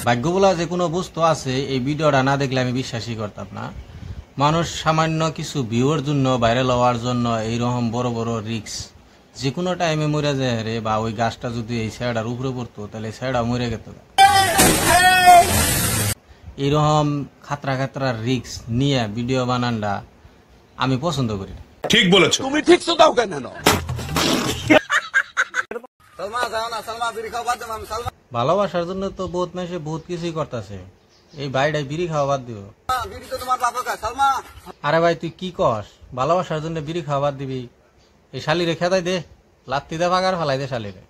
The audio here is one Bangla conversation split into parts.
ভাগ্য বলা যে কোনো বস্তু আছে, এই ভিডিওটা না দেখলে আমি বিশ্বাসই করতাম না। মানুষ সামান্য কিছু ভিউর জন্য, ভাইরাল হওয়ার জন্য এইরকম বড় বড় রিস্ক যে কোনো টাইমে মরে যায় রে। বা ওই গাছটা যদি এই ছেড়ার উপরে পড়তো তাহলে ছেড়া মরে গেত। এইরকম খাতরা খাতরা রিস্ক নিয়ে ভিডিও বানানটা আমি পছন্দ করি। ঠিক বলেছো তুমি। ঠিক তো দাও কেন? ভালোবাসার জন্য তো বহুত মানুষে বহুত কিছুই করতেছে। এই ভাইটাই বিড়ি খাওয়া বাদ দিব। আরে ভাই তুই কি কস? ভালোবাসার জন্য বিড়ি খাওয়া বাদ দিবি? এই শালিরে খেদাই দে, লাত্তি দে, ভাগার ফেলাই দে শালিরে।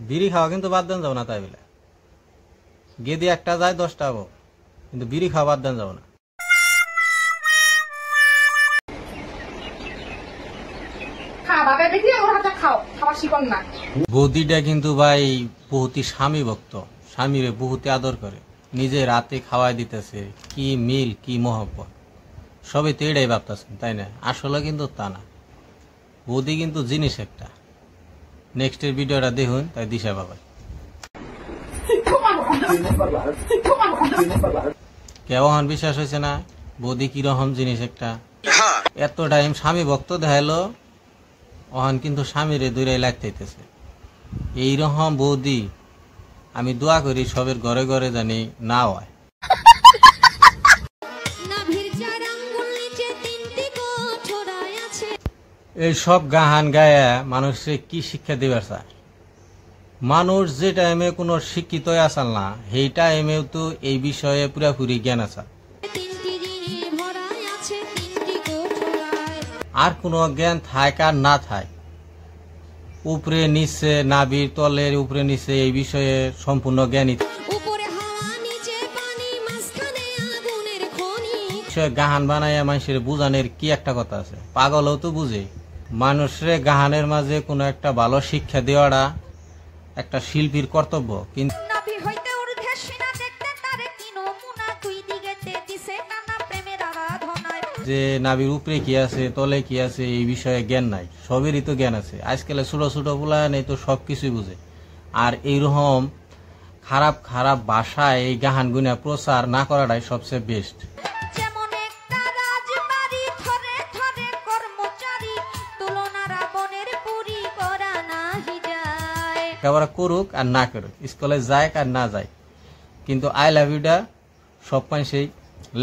বিড়ি খাওয়া কিন্তু বাদ দেন যাও না, তাই বলে গেদি একটা যায় 10টা হবো, কিন্তু বিড়ি খাওয়া বাদ দেন যাও না। বৌদিটা কিন্তু ভাই বহুতই স্বামী ভক্ত, স্বামীরে বহুতই আদর করে, নিজে রাতে খাওয়াই দিতেছে। কি মিল, কি মহব্বত, সবই তো এটাই ভাবতেছেন, তাই না? আসলে কিন্তু তা না। বৌদি কিন্তু জিনিস একটা। নেক্সটের ভিডিওটা দেখুন, তাই দিশা পাবেন। কেমন বিশ্বাস হয়েছে না বৌদি কিরকম জিনিস একটা? এত টাইম স্বামী ভক্ত দেখাইলো, ওখান কিন্তু স্বামীরে দূরাই লাগতেছে। এইরকম বৌদি আমি দোয়া করি সবের ঘরে ঘরে জানি না হয়। এই সব গাহান গায়া মানুষে কি শিক্ষা দিবার চায়? মানুষ যে টাইমে কোনো শিক্ষিত আসাল না, সেই টাইমেও তো এই বিষয়ে পুরাপুরি জ্ঞান আছে। আর কোনো জ্ঞান থাক আর না থাক, উপরে নিচে, নাভির তলের উপরে নিচে, এই বিষয়ে সম্পূর্ণ জ্ঞানী। গাহান বানাইয়া মানুষের বুঝানোর কি একটা কথা আছে? পাগলও তো বুঝে। মানুষের গাহানের মাঝে কোনো একটা ভালো শিক্ষা দেওয়াটা একটা শিল্পীর কর্তব্য। কিন্তু যে নাভির উপরে কি আছে, তলে কি আছে, এই বিষয়ে জ্ঞান নাই। সবেরই তো জ্ঞান আছে। আজকাল ছোট ছোট পোলা নেই তো সবকিছুই বুঝে। আর এইরকম খারাপ খারাপ ভাষায় এই গাহান গুনা প্রচার না করাটাই সবচেয়ে বেস্ট। একেবারে করুক আর না করুক, স্কুলে যায় আর না যায়, কিন্তু আই লাভ ইউটা সব মানুষই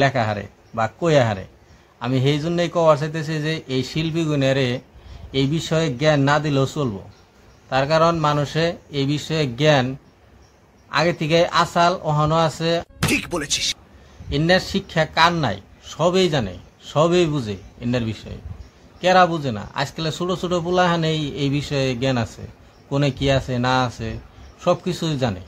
লেখা হারে বা কইয়া হারে। আমি সেই জন্যই কওয়ার চাইতেছি যে এই শিল্পীগুণেরে এই বিষয়ে জ্ঞান না দিলেও চলবো। তার কারণ মানুষে এই বিষয়ে জ্ঞান আগে থেকে আসাল ওহানো আছে। ঠিক বলেছিস। ইন্নার শিক্ষা কার নাই, সবেই জানে, সবেই বুঝে। ইন্নার বিষয়ে কেরা বুঝে না? আজকাল ছোট ছোট পোলাহানে এই বিষয়ে জ্ঞান আছে, কোনে কি আছে না আছে সবকিছুই জানে।